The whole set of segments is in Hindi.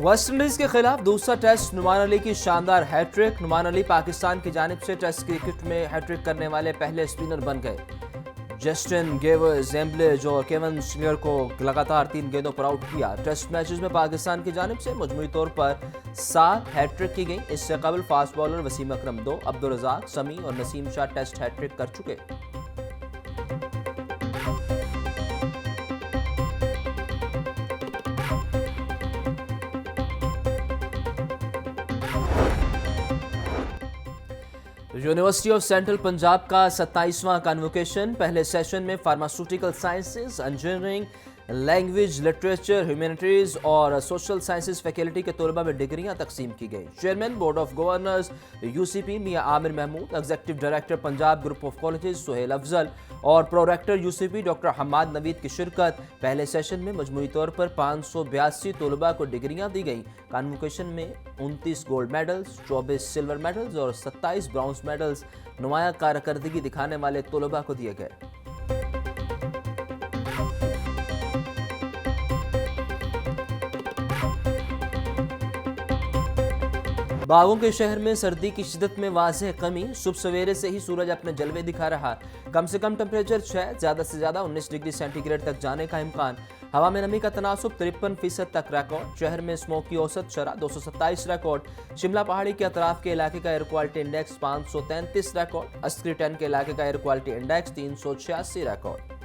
वेस्टइंडीज के खिलाफ दूसरा टेस्ट नुमान अली की शानदार हैट्रिक। नुमान अली पाकिस्तान की जानिब से टेस्ट क्रिकेट में हैट्रिक करने वाले पहले स्पिनर बन गए। जस्टिन गेवर, जेम्बलेज और केवन स्मियर को लगातार 3 गेंदों पर आउट किया। टेस्ट मैचेस में पाकिस्तान की जानिब से मजमूई तौर पर 7 हैट्रिक की गई। इससे कबल फास्ट बॉलर वसीम अकरम 2, अब्दुल रज़ाक, समी और नसीम शाह टेस्ट हैट्रिक कर चुके। यूनिवर्सिटी ऑफ सेंट्रल पंजाब का 27वां कन्वोकेशन। पहले सेशन में pharmaceutical sciences, engineering, language, literature, humanities और सोशल साइंसेज फैकल्टी के तलबा में डिग्रियां तकसीम की गई। Chairman board of governors UCP Mian Aamir Mahmood, executive director Punjab group of colleges Suhail Afzal और prorector UCP doctor Hammad Naveed की शिरकत। पहले सेशन में मजमूई तौर पर 582 तलबा को डिग्रियां दी गई। कन्वोकेशन में 29 गोल्ड मेडल्स, 24 सिल्वर मेडल्स और 27 ब्रॉन्ज मेडल्स नुमाया कारकर्दगी दिखाने वाले तलबा को दिए गए। बागों के शहर में सर्दी की शिद्दत में वाज़ेह कमी। सुबह सवेरे से ही सूरज अपने जलवे दिखा रहा। कम से कम टेम्परेचर 6, ज़्यादा से ज़्यादा 19 डिग्री सेंटीग्रेड तक जाने का इम्कान। हवा में नमी का तनासुब 53% तक रिकॉर्ड। शहर में स्मोक की औसत शरह 227 रिकॉर्ड। शिमला पहाड़ी के अतराफ के इलाके का air quality index 533 record. Askari 10 के इलाके का air quality index 386 record.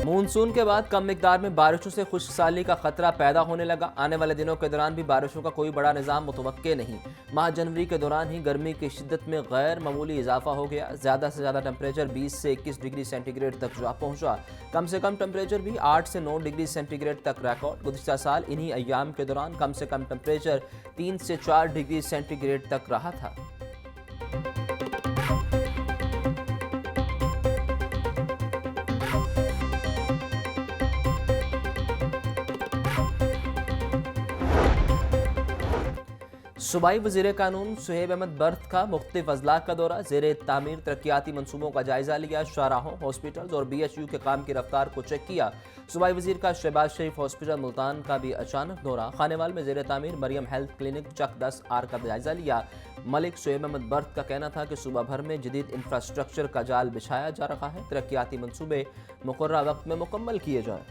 Monsoon के बाद कम मिकदार में बारिशों से खुशहाली का खतरा पैदा होने लगा। आने वाले दिनों के दौरान भी बारिशों का कोई बड़ा निज़ाम मुतवक्के नहीं। माह जनवरी के दौरान ही गर्मी की शिद्दत में गैर मामूली इजाफा हो गया। ज़्यादा से ज़्यादा टेम्परेचर 20 से 21 डिग्री सेंटीग्रेड तक जा पहुंचा। कम से कम टेम्परेचर भी 8 से 9 डिग्री सेंटीग्रेड तक रिकॉर्ड। गुज़िश्ता साल इन्हीं अय्याम के दौरान कम से कम टेम्परेचर 3 से 4 डिग्री सेंटीग्रेड तक रहा था। सूबाई वज़ीर कानून सुहेब अहमद बर्थ का मुख्तलिफ अजला का दौरा। ज़ेरे तामीर तरक्याती मनसूबों का जायजा लिया। शाहराहों, हॉस्पिटल्स और BHU के काम की रफ्तार को चेक किया। सूबाई वज़ीर का शहबाज शरीफ हॉस्पिटल मुल्तान का भी अचानक दौरा। खानेवाल में ज़ेरे तामीर मरियम हेल्थ क्लिनिक चक 10R का जायजा लिया। मलिक सुहेब अहमद बर्थ का कहना था कि सूबा भर में जदीद इंफ्रास्ट्रक्चर का जाल बिछाया जा रहा है। तरक्याती मनसूबे मुकर्रर वक्त में मुकम्मल किए जाएँ।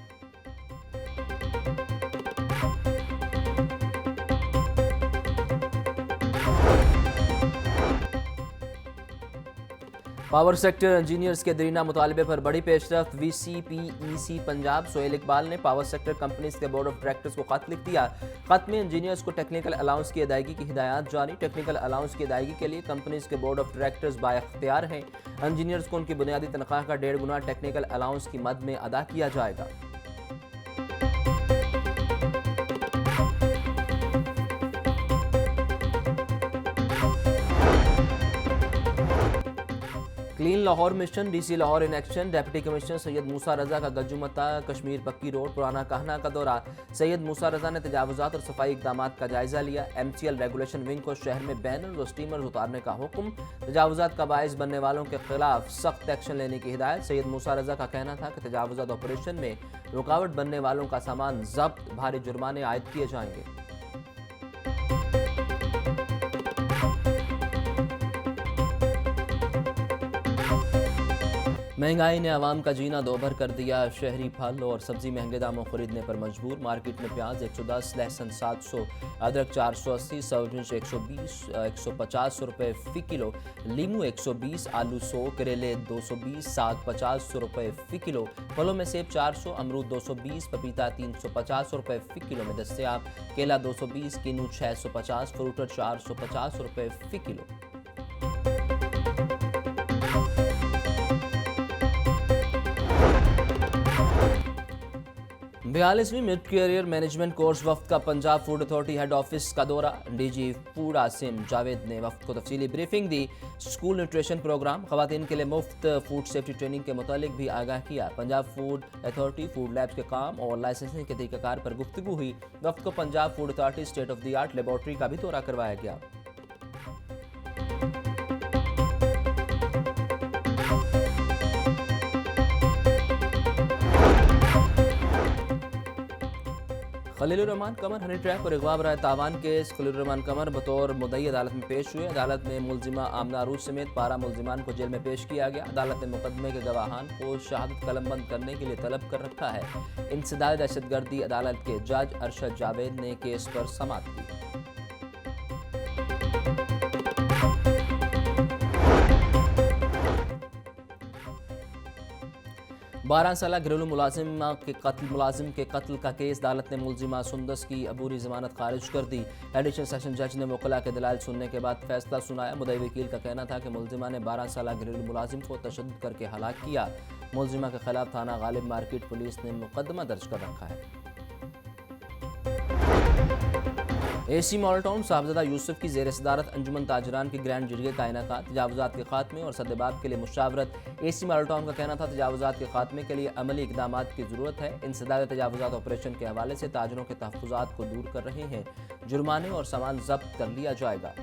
पावर सेक्टर इंजीनियर्स के दरीना मुतालबे पर बड़ी पेशरफ्त। VCPEC पंजाब सोहेल इकबाल ने पावर सेक्टर कंपनीज के बोर्ड ऑफ डायरेक्टर्स को खत लिख दिया। खत में इंजीनियर्स को टेक्निकल अलाउंस की अदायगी की हिदायत जारी। टेक्निकल अलाउंस की अदायगी के लिए कंपनीज के बोर्ड ऑफ डायरेक्टर्स बाइख्तियार हैं। इंजीनियर्स को उनकी बुनियादी तनख्वाह का 1.5 गुना टेक्निकल अलाउंस की मद में अदा किया जाएगा। Clean Lahore mission, DC Lahore in action. Deputy commissioner Syed Musa Raza का गज्जुमता कश्मीर पक्की रोड पुराना कहना का दौरा। सैयद मूसा रजा ने तजावुजात और सफाई इकदाम का जायजा लिया। MCL रेगुलेशन विंग को शहर में बैनर और स्टीमर उतारने का हुक्म। तजावुजात का बाइस बनने वालों के खिलाफ सख्त एक्शन लेने की हिदायत। सैयद मूसा रजा का कहना था कि तजावुजात ऑपरेशन में रुकावट बनने वालों का सामान जब्त, भारी जुर्माने आयद किए जाएंगे। महंगाई ने आवाम का जीना दोभर कर दिया। शहरी फल और सब्जी महंगे दामों खरीदने पर मजबूर। मार्केट में प्याज 110, लहसुन 700, अदरक 480, सब्ज 120, 150 रुपये फ़ी किलो, लीमू 120, आलू 100, करेले 220, साग 50 रुपये फ़ी किलो, फलों में सेब 400, अमरूद 220, पपीता 350 रुपये फ़ी किलो में दस्तयाब, केला 220, किन्नू 650, फ्रूटर 450 रुपये फ़ी किलो। 42वीं मिड कैरियर मैनेजमेंट कोर्स वफ्द का Punjab food authority head office का दौरा। DG फूड आसिम जावेद ने वफ्द को तफसीली ब्रीफिंग दी। स्कूल न्यूट्रिशन प्रोग्राम, खवातीन के लिए मुफ्त फूड सेफ्टी ट्रेनिंग के मुतालिक भी आगाह किया। Punjab food authority food labs के काम और लाइसेंसिंग के तरीक़ाकार पर गुफ्तगू हुई। वफ्द को Punjab food authority state of the art laboratory का भी दौरा करवाया गया। खलीलुर्रहमान कमर हनी ट्रैप और अगवा बराए तावान केस खलीलुर्रहमान कमर बतौर मुद्दई अदालत में पेश हुए। अदालत में मुलजिमा आमना अरूज समेत 12 मुलजिमान को जेल में पेश किया गया। अदालत ने मुकदमे के गवाहान को शहादत कलमबंद करने के लिए तलब कर रखा है। इंसदाद दहशतगर्दी अदालत के जज अरशद जावेद ने केस पर समाअत की। 12 साल घरेलू मुलाजिम के कत्ल का केस अदालत ने मुलजिमा सुंदस की अबूरी जमानत खारिज कर दी। एडिशनल सेशन जज ने वकला के दलाइल सुनने के बाद फैसला सुनाया। मुद्दई वकील का कहना था कि मुलजिमा ने 12 साल घरेलू मुलाजिम को तशद्दुद करके हलाक किया। मुलजिमा के खिलाफ थाना गालिब मार्केट पुलिस ने मुकदमा दर्ज कर रखा है। एसी मॉडल टाउन साहबजादा यूसुफ की जेर सदारत अंजुमन ताजरान की ग्रैंड जरिए का इनेकात। तजावुजात के खात्मे और सद्देबाब के लिए मुशावरत। एसी मॉडल टाउन का कहना था तजावुजात के खात्मे के लिए अमली इकदाम की ज़रूरत है। इंसदाद तजावुजात ऑपरेशन के हवाले से ताजरों के तहफ़्फ़ुज़ात को दूर कर रहे हैं। जुर्माने और सामान जब्त कर लिया जाएगा।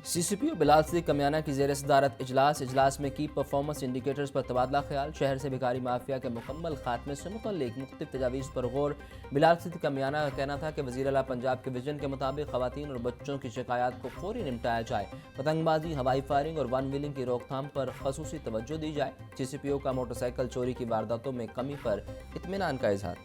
CCPO बिलाल सिद्दीक कमियाना की जेर सदारत इजलास में की परफॉर्मेंस इंडिकेटर्स पर तबादला ख्याल। शहर से भिखारी माफिया के मुकम्मल खात्मे से मुतल्लिक मुख्तलिफ तजावीज़ पर गौर। बिलाल सिद्दीक कमियाना का कहना था कि वज़ीर आला पंजाब के विजन के मुताबिक ख़वातीन और बच्चों की शिकायत को फौरी निपटाया जाए। पतंगबाजी, हवाई फायरिंग और वन व्हीलिंग की रोकथाम पर खसूसी तवज्जो दी जाए। CCPO का मोटरसाइकिल चोरी की वारदातों में कमी पर इत्मीनान का इजहार।